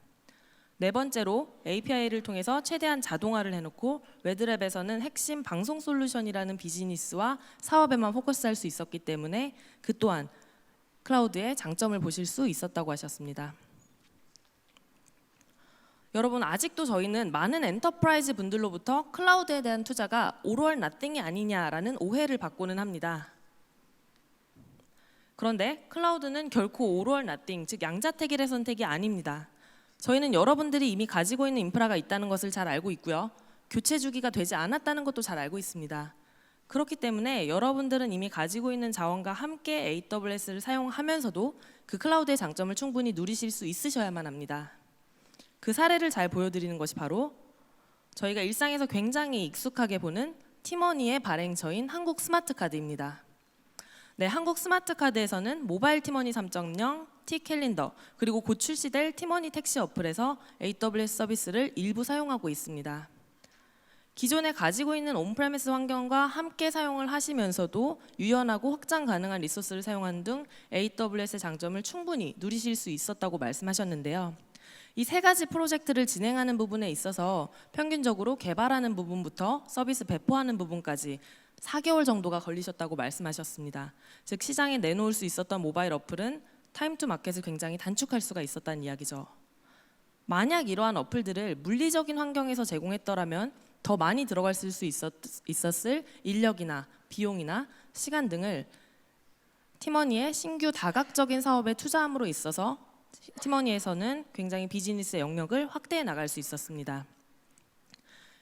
[SPEAKER 1] 네 번째로 API를 통해서 최대한 자동화를 해놓고 레드랩에서는 핵심 방송 솔루션이라는 비즈니스와 사업에만 포커스할 수 있었기 때문에 그 또한 클라우드의 장점을 보실 수 있었다고 하셨습니다. 여러분 아직도 저희는 많은 엔터프라이즈 분들로부터 클라우드에 대한 투자가 all or nothing이 아니냐라는 오해를 받고는 합니다. 그런데 클라우드는 결코 all or nothing, 즉 양자택일의 선택이 아닙니다. 저희는 여러분들이 이미 가지고 있는 인프라가 있다는 것을 잘 알고 있고요. 교체 주기가 되지 않았다는 것도 잘 알고 있습니다. 그렇기 때문에 여러분들은 이미 가지고 있는 자원과 함께 AWS를 사용하면서도 그 클라우드의 장점을 충분히 누리실 수 있으셔야만 합니다. 그 사례를 잘 보여드리는 것이 바로 저희가 일상에서 굉장히 익숙하게 보는 티머니의 발행처인 한국 스마트카드입니다. 네, 한국 스마트카드에서는 모바일 티머니 3.0, T캘린더, 그리고 곧 출시될 티머니 택시 어플에서 AWS 서비스를 일부 사용하고 있습니다. 기존에 가지고 있는 온프레미스 환경과 함께 사용을 하시면서도 유연하고 확장 가능한 리소스를 사용하는 등 AWS의 장점을 충분히 누리실 수 있었다고 말씀하셨는데요. 이 3가지 프로젝트를 진행하는 부분에 있어서 평균적으로 개발하는 부분부터 서비스 배포하는 부분까지 4개월 정도가 걸리셨다고 말씀하셨습니다. 즉 시장에 내놓을 수 있었던 모바일 어플은 타임 투 마켓을 굉장히 단축할 수가 있었다는 이야기죠. 만약 이러한 어플들을 물리적인 환경에서 제공했더라면 더 많이 들어갈 수 있었을 인력이나 비용이나 시간 등을 티머니의 신규 다각적인 사업에 투자함으로 있어서 티머니에서는 굉장히 비즈니스의 영역을 확대해 나갈 수 있었습니다.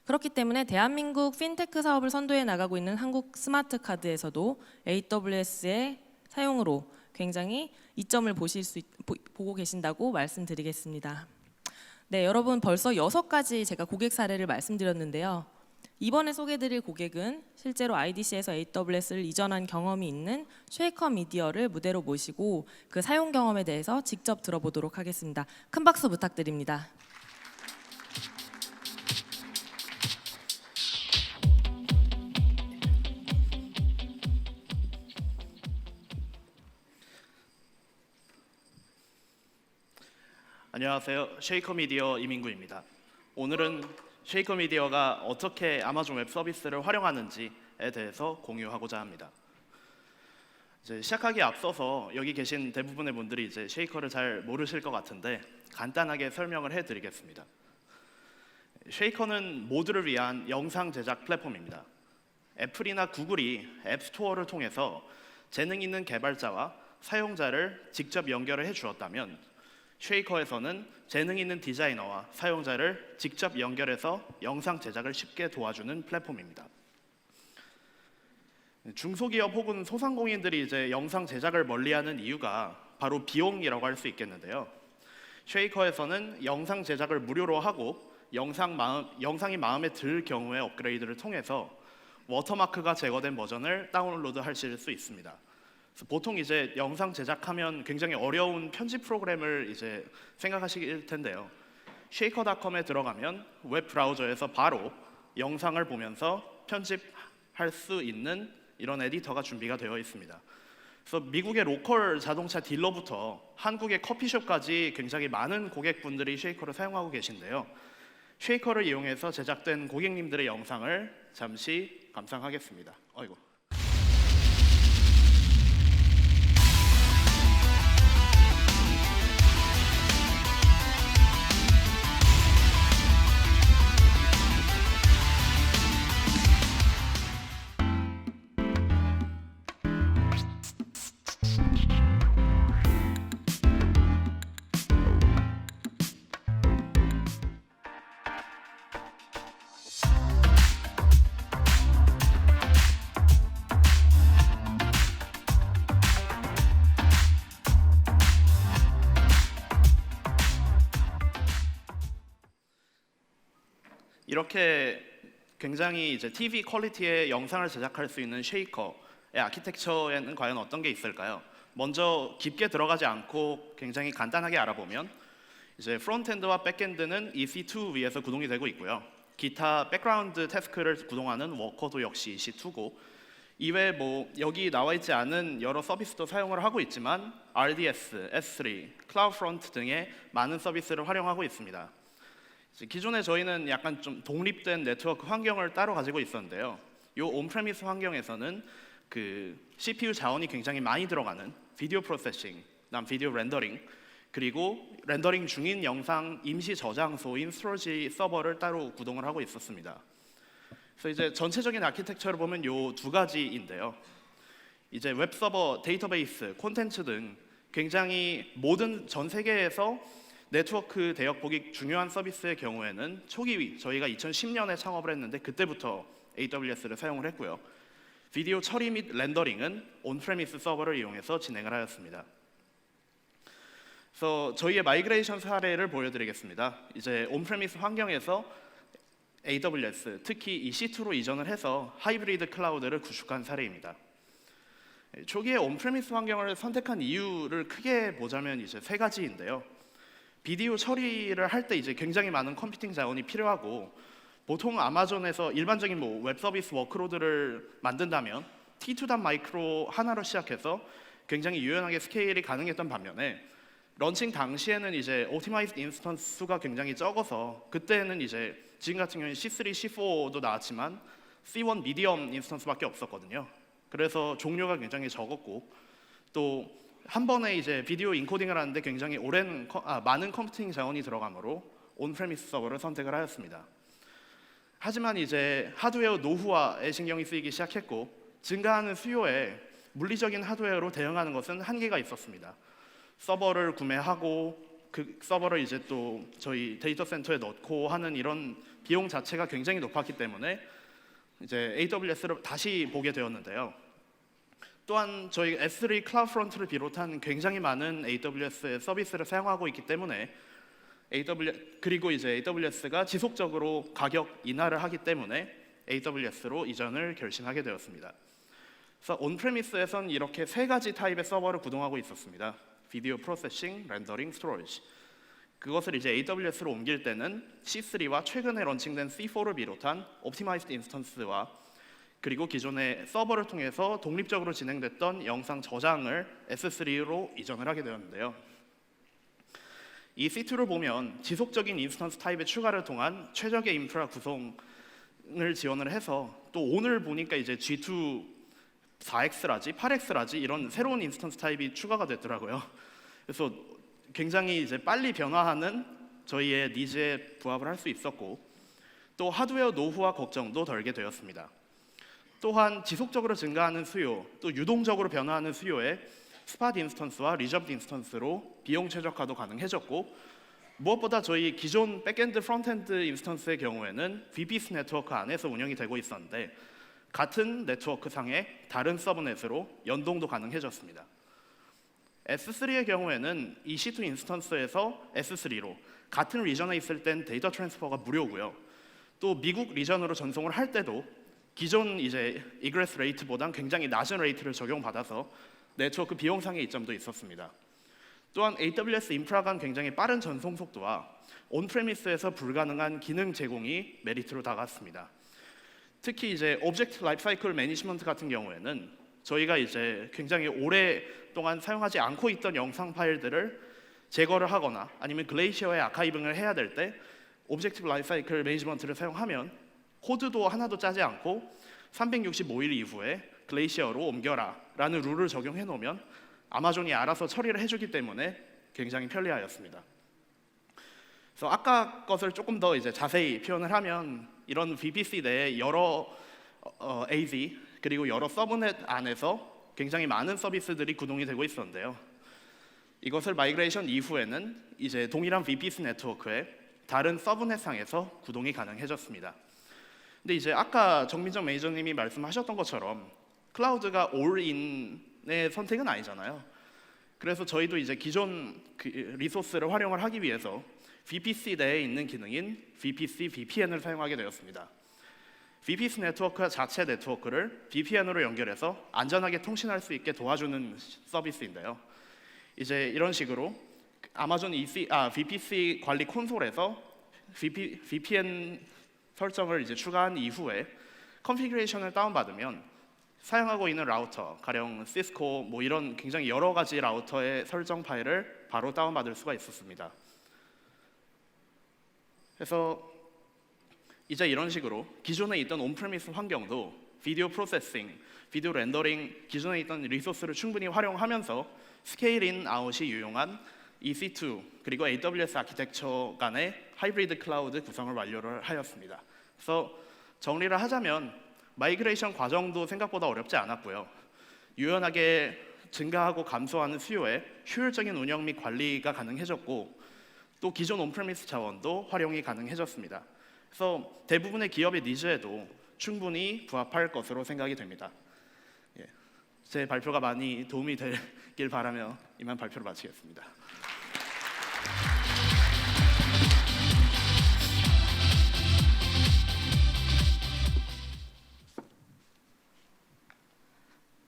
[SPEAKER 1] 그렇기 때문에 대한민국 핀테크 사업을 선도해 나가고 있는 한국 스마트카드에서도 AWS의 사용으로 굉장히 이점을 보고 계신다고 말씀드리겠습니다. 네, 여러분 벌써 6가지 제가 고객 사례를 말씀드렸는데요. 이번에 소개드릴 고객은 실제로 IDC에서 AWS를 이전한 경험이 있는 쉐이커 미디어를 무대로 모시고 그 사용 경험에 대해서 직접 들어보도록 하겠습니다. 큰 박수 부탁드립니다.
[SPEAKER 3] 안녕하세요. 쉐이커 미디어 이민구입니다. 오늘은 쉐이커 미디어가 어떻게 아마존 웹 서비스를 활용하는지에 대해서 공유하고자 합니다. 이제 시작하기에 앞서서 여기 계신 대부분의 분들이 이제 쉐이커를 잘 모르실 것 같은데 간단하게 설명을 해드리겠습니다. 쉐이커는 모두를 위한 영상 제작 플랫폼입니다. 애플이나 구글이 앱스토어를 통해서 재능 있는 개발자와 사용자를 직접 연결을 해주었다면 쉐이커에서는 재능 있는 디자이너와 사용자를 직접 연결해서 영상 제작을 쉽게 도와주는 플랫폼입니다. 중소기업 혹은 소상공인들이 이제 영상 제작을 멀리하는 이유가 바로 비용이라고 할 수 있겠는데요. 쉐이커에서는 영상 제작을 무료로 하고 영상이 마음에 들 경우에 업그레이드를 통해서 워터마크가 제거된 버전을 다운로드 하실 수 있습니다. 보통 이제 영상 제작하면 굉장히 어려운 편집 프로그램을 이제 생각하실 텐데요. 쉐이커닷컴에 들어가면 웹 브라우저에서 바로 영상을 보면서 편집할 수 있는 이런 에디터가 준비가 되어 있습니다. 그래서 미국의 로컬 자동차 딜러부터 한국의 커피숍까지 굉장히 많은 고객분들이 쉐이커를 사용하고 계신데요. 쉐이커를 이용해서 제작된 고객님들의 영상을 잠시 감상하겠습니다. 어이구. 이렇게 굉장히 이제 TV 퀄리티의 영상을 제작할 수 있는 쉐이커의 아키텍처에는 과연 어떤 게 있을까요? 먼저 깊게 들어가지 않고 굉장히 간단하게 알아보면 이제 프론트엔드와 백엔드는 EC2 위에서 구동이 되고 있고요. 기타 백그라운드 태스크를 구동하는 워커도 역시 EC2고 이외에 뭐 여기 나와 있지 않은 여러 서비스도 사용을 하고 있지만 RDS, S3, 클라우드프론트 등의 많은 서비스를 활용하고 있습니다. 기존에 저희는 약간 좀 독립된 네트워크 환경을 따로 가지고 있었는데요. 이 온프레미스 환경에서는 그 CPU 자원이 굉장히 많이 들어가는 비디오 프로세싱, 그다음 비디오 렌더링, 그리고 렌더링 중인 영상 임시 저장소인 스토리지 서버를 따로 구동을 하고 있었습니다. 그래서 이제 전체적인 아키텍처를 보면 이 두 가지인데요. 이제 웹 서버, 데이터베이스, 콘텐츠 등 굉장히 모든 전 세계에서 네트워크 대역 보기 중요한 서비스의 경우에는 초기 저희가 2010년에 창업을 했는데 그때부터 AWS를 사용을 했고요. 비디오 처리 및 렌더링은 온프레미스 서버를 이용해서 진행을 하였습니다. 그래서 저희의 마이그레이션 사례를 보여드리겠습니다. 이제 온프레미스 환경에서 AWS, 특히 EC2로 이전을 해서 하이브리드 클라우드를 구축한 사례입니다. 초기에 온프레미스 환경을 선택한 이유를 크게 보자면 이제 세 가지인데요. 비디오 처리를 할 때 이제 굉장히 많은 컴퓨팅 자원이 필요하고 보통 아마존에서 일반적인 뭐 웹 서비스 워크로드를 만든다면 T2.micro 하나로 시작해서 굉장히 유연하게 스케일이 가능했던 반면에 런칭 당시에는 이제 옵티마이즈드 인스턴스 수가 굉장히 적어서 그때는 이제 지금 같은 경우는 C3, C4도 나왔지만 C1 미디엄 인스턴스밖에 없었거든요. 그래서 종류가 굉장히 적었고 또 한 번에 이제 비디오 인코딩을 하는데 굉장히 많은 컴퓨팅 자원이 들어가므로 온프레미스 서버를 선택을 하였습니다. 하지만 이제 하드웨어 노후화에 신경이 쓰이기 시작했고 증가하는 수요에 물리적인 하드웨어로 대응하는 것은 한계가 있었습니다. 서버를 구매하고 그 서버를 이제 또 저희 데이터 센터에 넣고 하는 이런 비용 자체가 굉장히 높았기 때문에 이제 AWS를 다시 보게 되었는데요. 또한 저희 S3 클라우드프론트를 비롯한 굉장히 많은 AWS의 서비스를 사용하고 있기 때문에 그리고 이제 AWS가 지속적으로 가격 인하를 하기 때문에 AWS로 이전을 결심하게 되었습니다. 그래서 온프레미스에선 이렇게 세 가지 타입의 서버를 구동하고 있었습니다. 비디오 프로세싱, 렌더링, 스토리지. 그것을 이제 AWS로 옮길 때는 C3와 최근에 런칭된 C4를 비롯한 옵티마이즈드 인스턴스와 그리고 기존의 서버를 통해서 독립적으로 진행됐던 영상 저장을 S3로 이전을 하게 되었는데요. 이 C2를 보면 지속적인 인스턴스 타입의 추가를 통한 최적의 인프라 구성을 지원을 해서 또 오늘 보니까 이제 G2 4X라지, 8X라지 이런 새로운 인스턴스 타입이 추가가 됐더라고요. 그래서 굉장히 이제 빨리 변화하는 저희의 니즈에 부합을 할 수 있었고 또 하드웨어 노후화 걱정도 덜게 되었습니다. 또한 지속적으로 증가하는 수요, 또 유동적으로 변화하는 수요에 스팟 인스턴스와 리저브드 인스턴스로 비용 최적화도 가능해졌고 무엇보다 저희 기존 백엔드 프론트엔드 인스턴스의 경우에는 VPC 네트워크 안에서 운영이 되고 있었는데 같은 네트워크 상의 다른 서브넷으로 연동도 가능해졌습니다. S3의 경우에는 EC2 인스턴스에서 S3로 같은 리전에 있을 땐 데이터 트랜스퍼가 무료고요. 또 미국 리전으로 전송을 할 때도 기존 이제 이그레스 레이트보단 굉장히 낮은 레이트를 적용받아서 네트워크 비용상의 이점도 있었습니다. 또한 AWS 인프라 간 굉장히 빠른 전송 속도와 온프레미스에서 불가능한 기능 제공이 메리트로 다가왔습니다. 특히 이제 오브젝트 라이프사이클 매니지먼트 같은 경우에는 저희가 이제 굉장히 오랫동안 사용하지 않고 있던 영상 파일들을 제거를 하거나 아니면 글레이시어에 아카이빙을 해야 될 때 오브젝트 라이프사이클 매니지먼트를 사용하면 코드도 하나도 짜지 않고 365일 이후에 글레이시어로 옮겨라 라는 룰을 적용해 놓으면 아마존이 알아서 처리를 해주기 때문에 굉장히 편리하였습니다. 그래서 아까 것을 조금 더 이제 자세히 표현을 하면 이런 VPC 내에 여러 AZ 그리고 여러 서브넷 안에서 굉장히 많은 서비스들이 구동이 되고 있었는데요. 이것을 마이그레이션 이후에는 이제 동일한 VPC 네트워크에 다른 서브넷상에서 구동이 가능해졌습니다. 근데 이제 아까 정민정 매니저님이 말씀하셨던 것처럼 클라우드가 올인의 선택은 아니잖아요. 그래서 저희도 이제 기존 리소스를 활용을 하기 위해서 VPC 내에 있는 기능인 VPC VPN을 사용하게 되었습니다. VPC 네트워크 자체 네트워크를 VPN으로 연결해서 안전하게 통신할 수 있게 도와주는 서비스인데요. 이제 이런 식으로 아마존 VPC 관리 콘솔에서 VPN 설정을 이제 추가한 이후에 컨피그레이션을 다운받으면 사용하고 있는 라우터, 가령 시스코 뭐 이런 굉장히 여러 가지 라우터의 설정 파일을 바로 다운받을 수가 있었습니다. 그래서 이제 이런 식으로 기존에 있던 온프레미스 환경도 비디오 프로세싱, 비디오 렌더링 기존에 있던 리소스를 충분히 활용하면서 스케일인 아웃이 유용한 EC2 그리고 AWS 아키텍처 간의 하이브리드 클라우드 구성을 완료를 하였습니다. 그래서 정리를 하자면 마이그레이션 과정도 생각보다 어렵지 않았고요. 유연하게 증가하고 감소하는 수요에 효율적인 운영 및 관리가 가능해졌고 또 기존 온프레미스 자원도 활용이 가능해졌습니다. 그래서 대부분의 기업의 니즈에도 충분히 부합할 것으로 생각이 됩니다. 제 발표가 많이 도움이 되길 바라며 이만 발표를 마치겠습니다.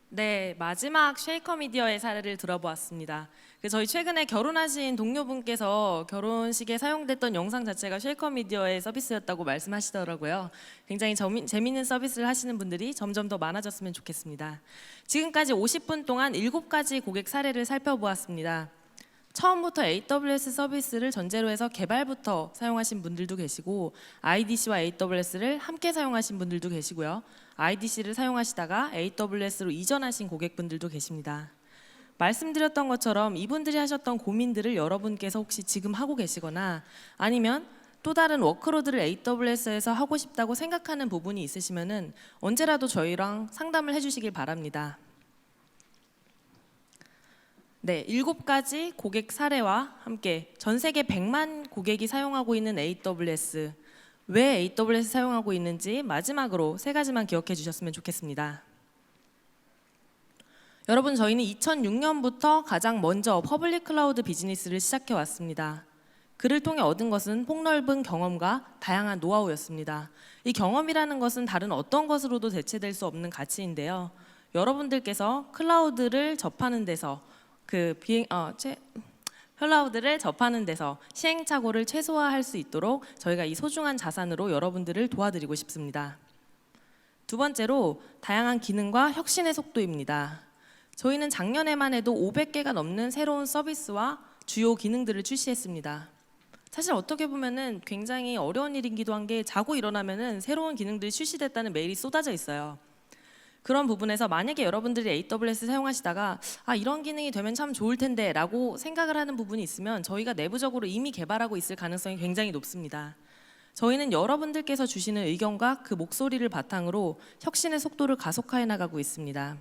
[SPEAKER 1] 네, 마지막 쉐이커 미디어의 사례를 들어보았습니다. 저희 최근에 결혼하신 동료분께서 결혼식에 사용됐던 영상 자체가 쉐이커 미디어의 서비스였다고 말씀하시더라고요. 굉장히 재미있는 서비스를 하시는 분들이 점점 더 많아졌으면 좋겠습니다. 지금까지 50분 동안 7가지 고객 사례를 살펴보았습니다. 처음부터 AWS 서비스를 전제로 해서 개발부터 사용하신 분들도 계시고 IDC와 AWS를 함께 사용하신 분들도 계시고요. IDC를 사용하시다가 AWS로 이전하신 고객분들도 계십니다. 말씀드렸던 것처럼 이분들이 하셨던 고민들을 여러분께서 혹시 지금 하고 계시거나 아니면 또 다른 워크로드를 AWS에서 하고 싶다고 생각하는 부분이 있으시면은 언제라도 저희랑 상담을 해주시길 바랍니다. 네, 7가지 고객 사례와 함께 전 세계 100만 고객이 사용하고 있는 AWS, 왜 AWS 사용하고 있는지 마지막으로 3가지만 기억해 주셨으면 좋겠습니다. 여러분, 저희는 2006년부터 가장 먼저 퍼블릭 클라우드 비즈니스를 시작해 왔습니다. 그를 통해 얻은 것은 폭넓은 경험과 다양한 노하우였습니다. 이 경험이라는 것은 다른 어떤 것으로도 대체될 수 없는 가치인데요. 여러분들께서 클라우드를 접하는 데서 클라우드를 접하는 데서 시행착오를 최소화할 수 있도록 저희가 이 소중한 자산으로 여러분들을 도와드리고 싶습니다. 두 번째로 다양한 기능과 혁신의 속도입니다. 저희는 작년에만 해도 500개가 넘는 새로운 서비스와 주요 기능들을 출시했습니다. 사실 어떻게 보면은 굉장히 어려운 일이기도 한 게 자고 일어나면은 새로운 기능들이 출시됐다는 메일이 쏟아져 있어요. 그런 부분에서 만약에 여러분들이 AWS 사용하시다가 이런 기능이 되면 참 좋을 텐데 라고 생각을 하는 부분이 있으면 저희가 내부적으로 이미 개발하고 있을 가능성이 굉장히 높습니다. 저희는 여러분들께서 주시는 의견과 그 목소리를 바탕으로 혁신의 속도를 가속화해 나가고 있습니다.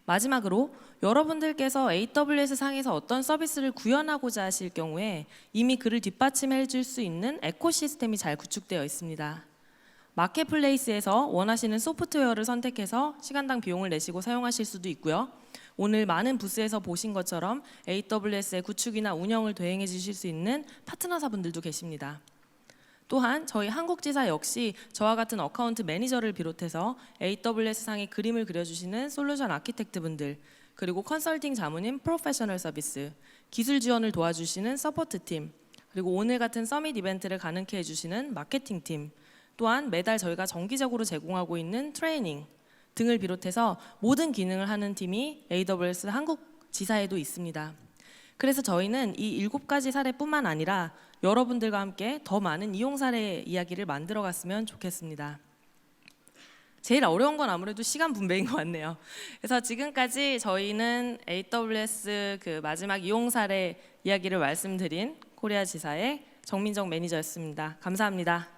[SPEAKER 1] 마지막으로 여러분들께서 AWS 상에서 어떤 서비스를 구현하고자 하실 경우에 이미 그를 뒷받침해 줄 수 있는 에코시스템이 잘 구축되어 있습니다. 마켓플레이스에서 원하시는 소프트웨어를 선택해서 시간당 비용을 내시고 사용하실 수도 있고요. 오늘 많은 부스에서 보신 것처럼 AWS의 구축이나 운영을 대행해 주실 수 있는 파트너사분들도 계십니다. 또한 저희 한국지사 역시 저와 같은 어카운트 매니저를 비롯해서 AWS 상의 그림을 그려주시는 솔루션 아키텍트 분들, 그리고 컨설팅 자문인 프로페셔널 서비스, 기술 지원을 도와주시는 서포트 팀, 그리고 오늘 같은 서밋 이벤트를 가능케 해주시는 마케팅 팀, 또한 매달 저희가 정기적으로 제공하고 있는 트레이닝 등을 비롯해서 모든 기능을 하는 팀이 AWS 한국 지사에도 있습니다. 그래서 저희는 이 7가지 사례뿐만 아니라 여러분들과 함께 더 많은 이용 사례 이야기를 만들어 갔으면 좋겠습니다. 제일 어려운 건 아무래도 시간 분배인 것 같네요. 그래서 지금까지 저희는 AWS 그 마지막 이용 사례 이야기를 말씀드린 코리아 지사의 정민정 매니저였습니다. 감사합니다.